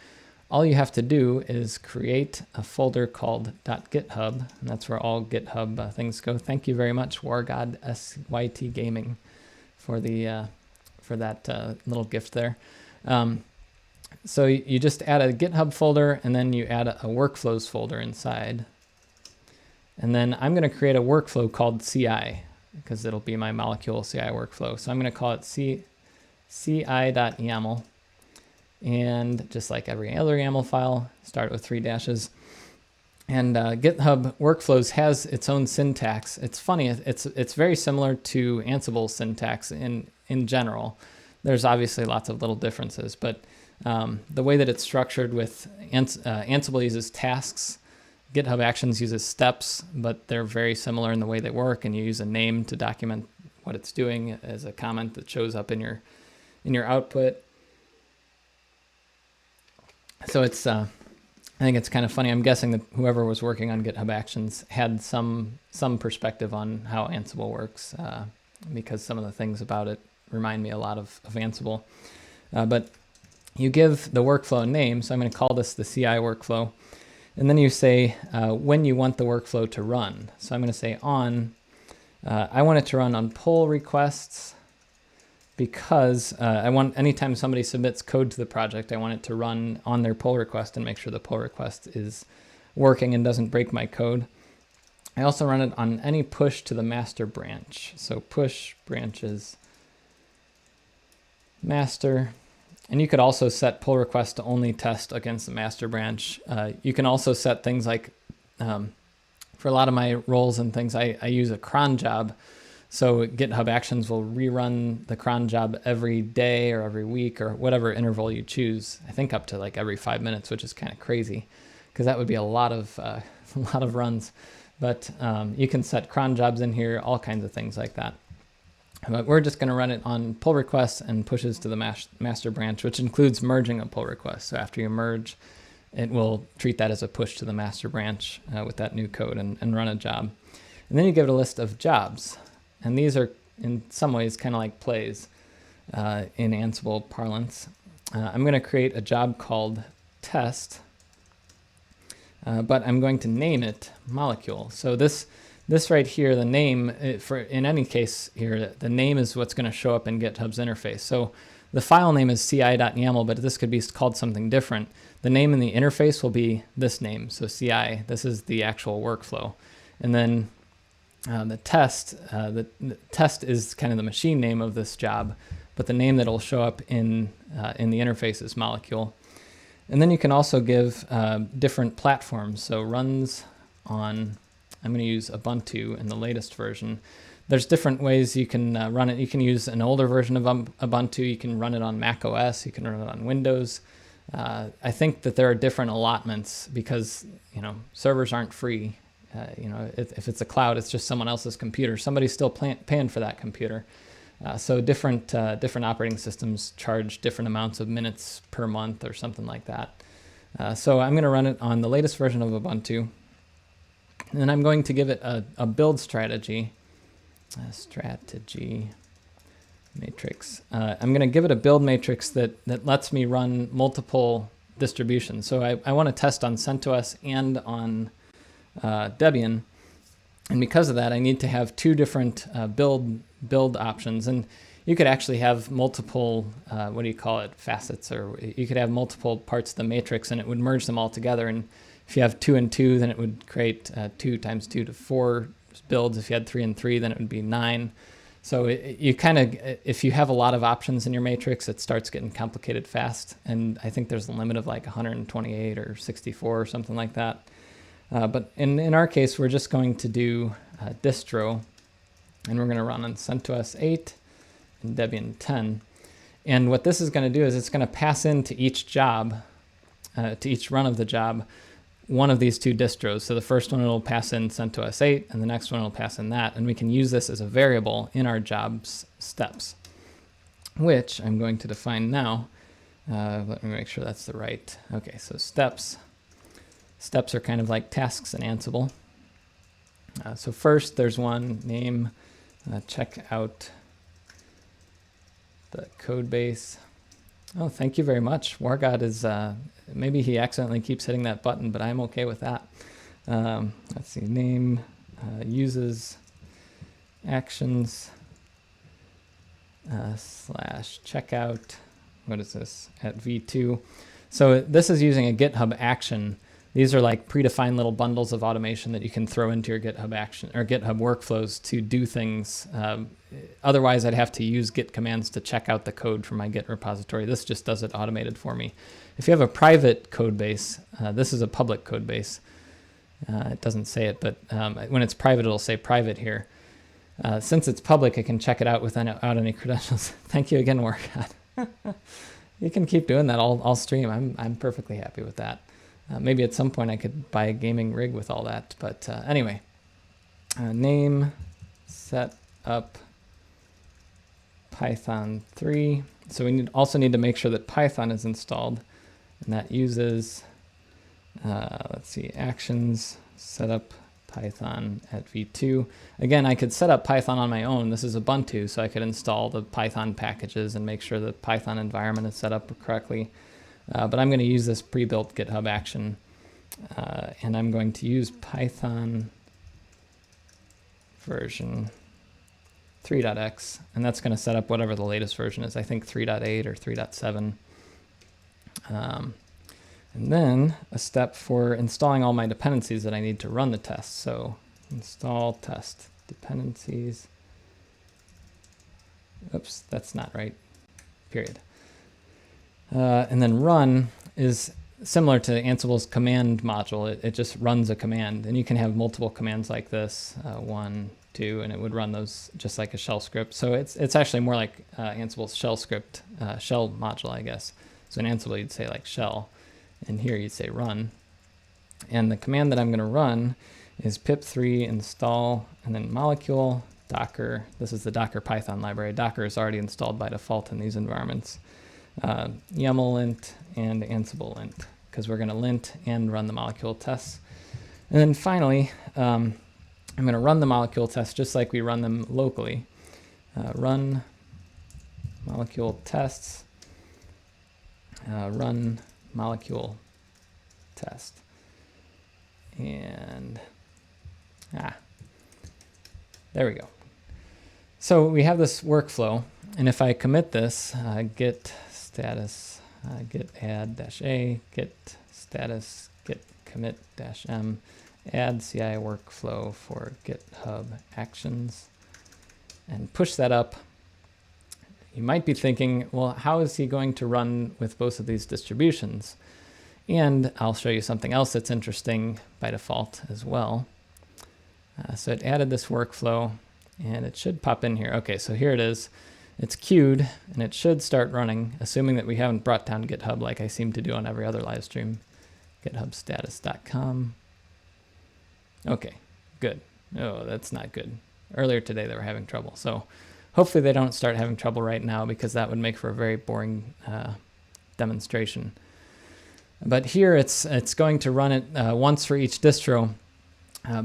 all you have to do is create a folder called .github, and that's where all GitHub things go. Thank you very much, WarGod SYT Gaming, for that little gift there. So you just add a GitHub folder, and then you add a workflows folder inside. And then I'm going to create a workflow called CI, because it'll be my molecule CI workflow. So I'm going to call it ci.yaml. And just like every other YAML file, start with 3 dashes. And GitHub Workflows has its own syntax. It's funny, it's very similar to Ansible syntax in general. There's obviously lots of little differences, but the way that it's structured with Ansible uses tasks, GitHub Actions uses steps, but they're very similar in the way they work, and you use a name to document what it's doing as a comment that shows up in your output. So it's I think it's kind of funny. I'm guessing that whoever was working on GitHub Actions had some perspective on how Ansible works, because some of the things about it remind me a lot of Ansible. But you give the workflow a name, so I'm going to call this the CI workflow. And then you say when you want the workflow to run. So I'm going to say on. I want it to run on pull requests, because I want, anytime somebody submits code to the project, I want it to run on their pull request and make sure the pull request is working and doesn't break my code. I also run it on any push to the master branch. So push branches master. And you could also set pull request to only test against the master branch. You can also set things like, for a lot of my roles and things, I use a cron job. So GitHub Actions will rerun the cron job every day or every week or whatever interval you choose. I think up to like every 5 minutes, which is kind of crazy, because that would be a lot of runs. But you can set cron jobs in here, all kinds of things like that. But we're just going to run it on pull requests and pushes to the master branch, which includes merging a pull request. So after you merge, it will treat that as a push to the master branch with that new code and run a job. And then you give it a list of jobs. And these are, in some ways, kind of like plays in Ansible parlance. I'm going to create a job called test, but I'm going to name it molecule. So this right here, the name, in any case here, the name is what's going to show up in GitHub's interface. So the file name is ci.yaml, but this could be called something different. The name in the interface will be this name, so CI. This is the actual workflow. And then the test is kind of the machine name of this job, but the name that will show up in the interface is molecule. And then you can also give different platforms. So runs on, I'm going to use Ubuntu in the latest version. There's different ways you can run it. You can use an older version of Ubuntu. You can run it on Mac OS. You can run it on Windows. I think that there are different allotments because servers aren't free. If it's a cloud, it's just someone else's computer. Somebody's still paying for that computer. So different operating systems charge different amounts of minutes per month or something like that. So I'm going to run it on the latest version of Ubuntu. And then I'm going to give it a build strategy. Strategy matrix. I'm going to give it a build matrix that lets me run multiple distributions. So I want to test on CentOS and on Debian. And because of that, I need to have two different build options. And you could actually have multiple, what do you call it, facets, or you could have multiple parts of the matrix and it would merge them all together. And if you have 2 and 2, then it would create 2 times 2 to 4 builds. If you had 3 and 3, then it would be 9. So you kind of, if you have a lot of options in your matrix, it starts getting complicated fast. And I think there's a limit of like 128 or 64 or something like that. But in our case, we're just going to do distro, and we're going to run on CentOS 8 and Debian 10. And what this is going to do is it's going to pass into each job, to each run of the job, one of these two distros. So the first one will pass in CentOS 8, and the next one will pass in that. And we can use this as a variable in our job's steps, which I'm going to define now. Let me make sure that's the right. Okay, so steps. Steps are kind of like tasks in Ansible. So first, there's one name, check out the code base. Oh, thank you very much. Wargod is, maybe he accidentally keeps hitting that button, but I'm okay with that. Let's see, name, uses, actions, slash checkout. What is this? At v2. So this is using a GitHub action. These are like predefined little bundles of automation that you can throw into your GitHub action or GitHub workflows to do things. Otherwise, I'd have to use git commands to check out the code from my Git repository. This just does it automated for me. If you have a private code base, this is a public code base. It doesn't say it, but when it's private, it'll say private here. Since it's public, I can check it out without any credentials. Thank you again, Wargod. You can keep doing that all stream. I'm perfectly happy with that. Maybe at some point I could buy a gaming rig with all that. But anyway, name, set up Python 3. So we also need to make sure that Python is installed. And that uses, let's see, actions, set up Python at v2. Again, I could set up Python on my own. This is Ubuntu, so I could install the Python packages and make sure the Python environment is set up correctly. But I'm going to use this pre-built GitHub action, and I'm going to use Python version 3.x, and that's going to set up whatever the latest version is. I think 3.8 or 3.7. And then a step for installing all my dependencies that I need to run the test. So install test dependencies. Oops, that's not right. Period. And then run is similar to Ansible's command module. It just runs a command, and you can have multiple commands like this, 1, 2, and it would run those just like a shell script. So it's actually more like Ansible's shell script, shell module, I guess. So in Ansible, you'd say like shell, and here you'd say run. And the command that I'm going to run is pip3 install, and then molecule docker. This is the Docker Python library. Docker is already installed by default in these environments. YAML lint and Ansible lint, because we're going to lint and run the molecule tests. And then finally, I'm going to run the molecule tests just like we run them locally. Run molecule tests, run molecule test. And, there we go. So we have this workflow, and if I commit this, git status, git add -a, git status, git commit -m, add CI workflow for GitHub Actions, and push that up. You might be thinking, well, how is he going to run with both of these distributions? And I'll show you something else that's interesting by default as well. So it added this workflow, and it should pop in here. Okay, so here it is. It's queued, and it should start running, assuming that we haven't brought down GitHub like I seem to do on every other live stream. GitHubstatus.com. Okay, good. Oh, that's not good. Earlier today they were having trouble. So hopefully they don't start having trouble right now, because that would make for a very boring demonstration. But here it's going to run it once for each distro.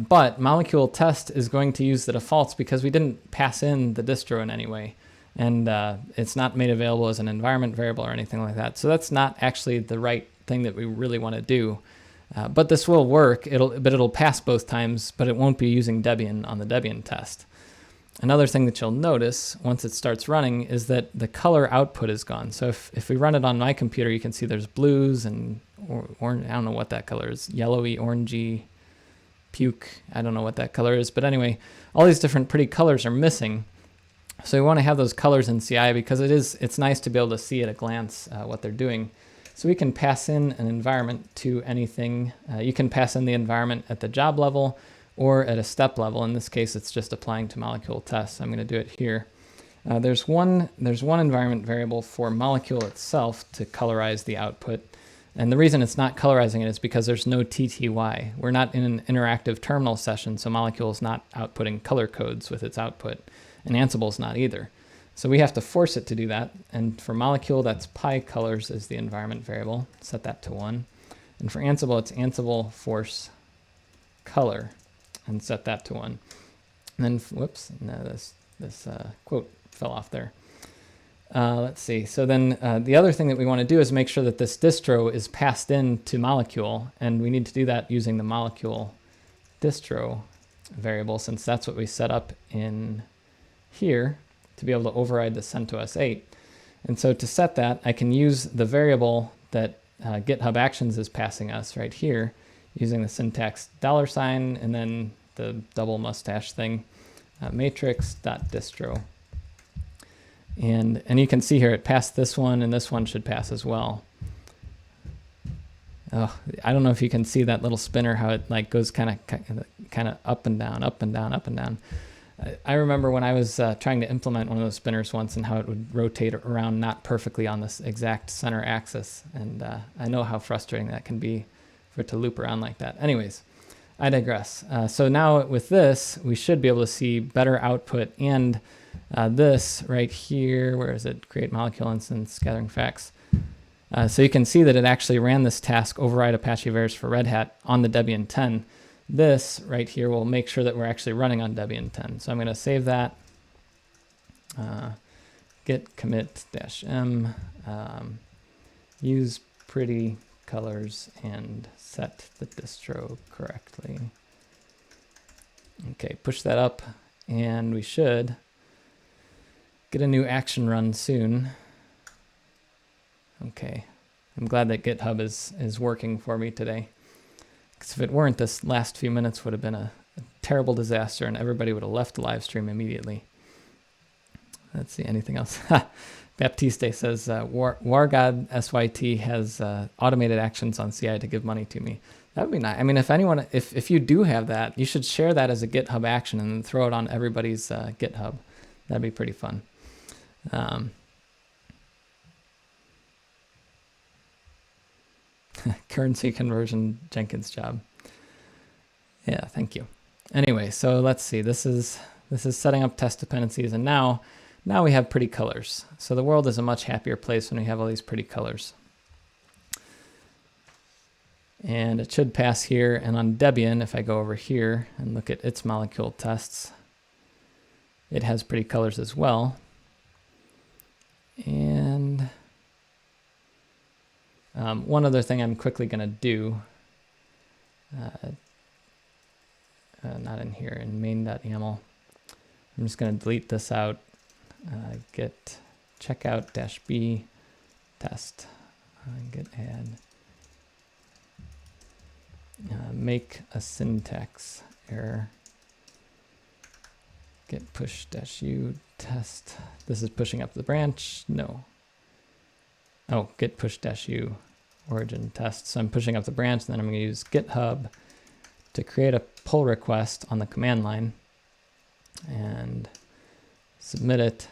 But molecule test is going to use the defaults because we didn't pass in the distro in any way. And it's not made available as an environment variable or anything like that. So that's not actually the right thing that we really want to do. But this will work, it'll pass both times, but it won't be using Debian on the Debian test. Another thing that you'll notice once it starts running is that the color output is gone. So if we run it on my computer, you can see there's blues and orange, I don't know what that color is, yellowy, orangey, puke, I don't know what that color is. But anyway, all these different pretty colors are missing. So we want to have those colors in CI because it's nice to be able to see at a glance what they're doing. So we can pass in an environment to anything. You can pass in the environment at the job level or at a step level. In this case, it's just applying to molecule tests. I'm going to do it here. There's one environment variable for molecule itself to colorize the output. And the reason it's not colorizing it is because there's no TTY. We're not in an interactive terminal session, so molecule is not outputting color codes with its output, and Ansible is not either. So we have to force it to do that. And for molecule, that's PyColors is the environment variable. Set that to 1. And for Ansible, it's Ansible force color, and set that to 1. And then, whoops, no, this quote fell off there. Let's see. So then the other thing that we want to do is make sure that this distro is passed in to molecule, and we need to do that using the molecule distro variable, since that's what we set up in here to be able to override the CentOS 8. And so to set that, I can use the variable that GitHub Actions is passing us right here, using the syntax $, and then the double mustache thing, matrix.distro. And you can see here it passed this one, and this one should pass as well. Oh, I don't know if you can see that little spinner, how it like goes kind of up and down, up and down, up and down. I remember when I was trying to implement one of those spinners once, and how it would rotate around not perfectly on this exact center axis. And I know how frustrating that can be for it to loop around like that. Anyways, I digress. So now with this, we should be able to see better output, and this right here, where is it? Create molecule instance, gathering facts. So you can see that it actually ran this task, override Apache Vers for Red Hat, on the Debian 10. This right here will make sure that we're actually running on Debian 10. So I'm going to save that. Git commit -m, use pretty colors and set the distro correctly. Okay, push that up, and we should get a new action run soon. Okay, I'm glad that GitHub is working for me today. Because if it weren't, this last few minutes would have been a terrible disaster, and everybody would have left the live stream immediately. Let's see, anything else? Baptiste says, Wargod SYT has automated actions on CI to give money to me. That would be nice. I mean, if you do have that, you should share that as a GitHub action and throw it on everybody's GitHub. That'd be pretty fun. Currency conversion Jenkins job. Yeah, thank you. Anyway, so let's see. This is setting up test dependencies, and now we have pretty colors. So the world is a much happier place when we have all these pretty colors. And it should pass here. And on Debian, if I go over here and look at its molecule tests, it has pretty colors as well. And one other thing I'm quickly going to do, not in here, in main.yaml. I'm just going to delete this out. Git checkout -b test. Git add. Make a syntax error. Git push -u test. This is pushing up the branch. No. Oh, git push -u origin test. So I'm pushing up the branch, and then I'm going to use GitHub to create a pull request on the command line and submit it.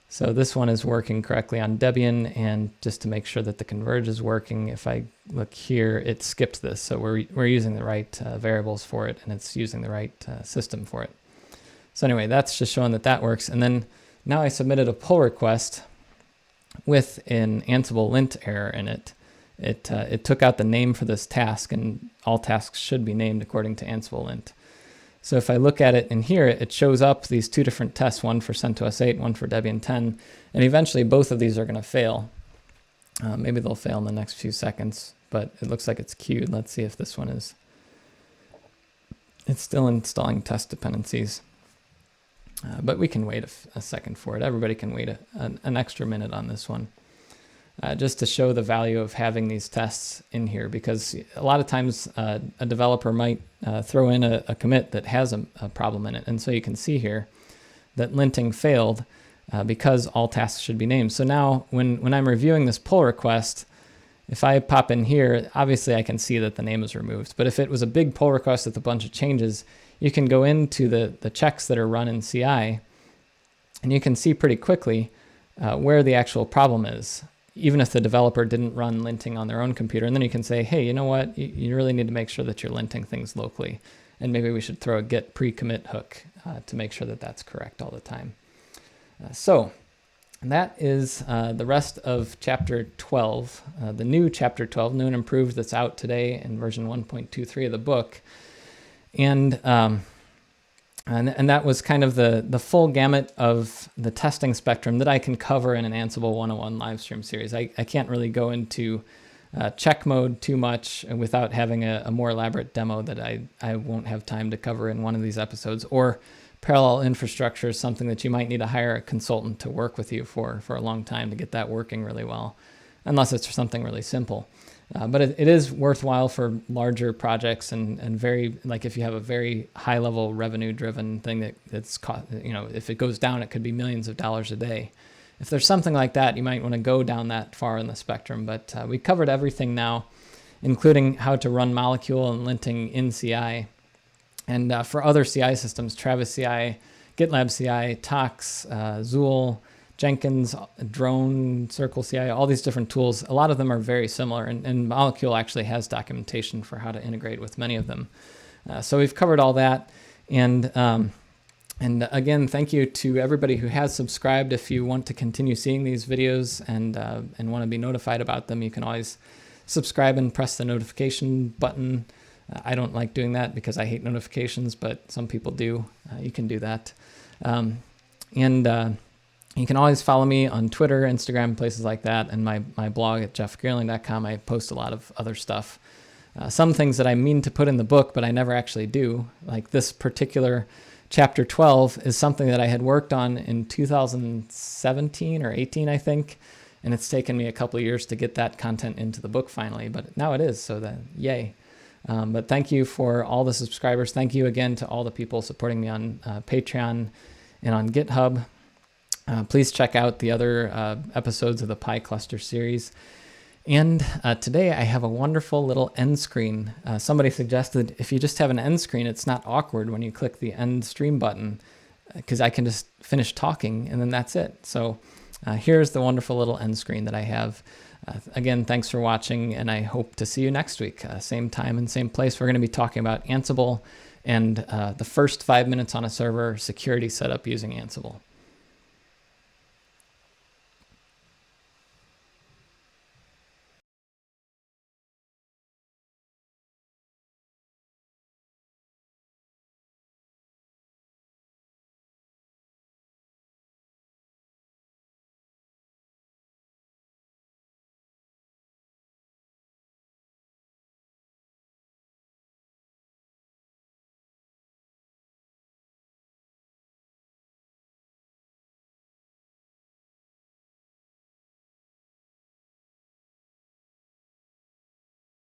So this one is working correctly on Debian, and just to make sure that the converge is working, if I look here, it skipped this. So we're using the right variables for it, and it's using the right system for it. So anyway, that's just showing that that works. And then now I submitted a pull request with an Ansible lint error in it. It took out the name for this task, and all tasks should be named according to Ansible lint. So if I look at it in here, it shows up these two different tests, one for CentOS 8, one for Debian 10, and eventually both of these are going to fail. Maybe they'll fail in the next few seconds, but it looks like it's queued. Let's see if this one is. It's still installing test dependencies, but we can wait a second for it. Everybody can wait an extra minute on this one, just to show the value of having these tests in here, because a lot of times a developer might throw in a commit that has a problem in it. And so you can see here that linting failed because all tasks should be named. So now when I'm reviewing this pull request, if I pop in here, obviously I can see that the name is removed. But if it was a big pull request with a bunch of changes, you can go into the checks that are run in CI, and you can see pretty quickly where the actual problem is, even if the developer didn't run linting on their own computer. And then you can say, hey, you know what? You really need to make sure that you're linting things locally. And maybe we should throw a git pre-commit hook to make sure that that's correct all the time. So that is the rest of chapter 12, the new chapter 12, new and improved, that's out today in version 1.23 of the book. And that was kind of the full gamut of the testing spectrum that I can cover in an Ansible 101 live stream series. I can't really go into check mode too much without having a more elaborate demo that I won't have time to cover in one of these episodes. Or parallel infrastructure is something that you might need to hire a consultant to work with you for a long time to get that working really well, unless it's something really simple. But it is worthwhile for larger projects and very, like if you have a very high level revenue driven thing that's if it goes down, it could be millions of dollars a day. If there's something like that, you might want to go down that far in the spectrum. But we covered everything now, including how to run Molecule and linting in CI. And for other CI systems, Travis CI, GitLab CI, Tox, Zool, Jenkins, Drone, Circle CI, all these different tools, a lot of them are very similar, and Molecule actually has documentation for how to integrate with many of them. So we've covered all that. And again, thank you to everybody who has subscribed. If you want to continue seeing these videos and want to be notified about them, you can always subscribe and press the notification button. I don't like doing that because I hate notifications, but some people do. You can do that. You can always follow me on Twitter, Instagram, places like that, and my blog at jeffgeerling.com. I post a lot of other stuff. Some things that I mean to put in the book, but I never actually do. Like this particular chapter 12 is something that I had worked on in 2017 or 18, I think. And it's taken me a couple of years to get that content into the book finally, but now it is, so yay. But thank you for all the subscribers. Thank you again to all the people supporting me on Patreon and on GitHub. Please check out the other episodes of the Pi Cluster series. And today I have a wonderful little end screen. Somebody suggested if you just have an end screen, it's not awkward when you click the end stream button, because I can just finish talking and then that's it. So here's the wonderful little end screen that I have. Again, thanks for watching, and I hope to see you next week. Same time and same place. We're going to be talking about Ansible and the first 5 minutes on a server security setup using Ansible.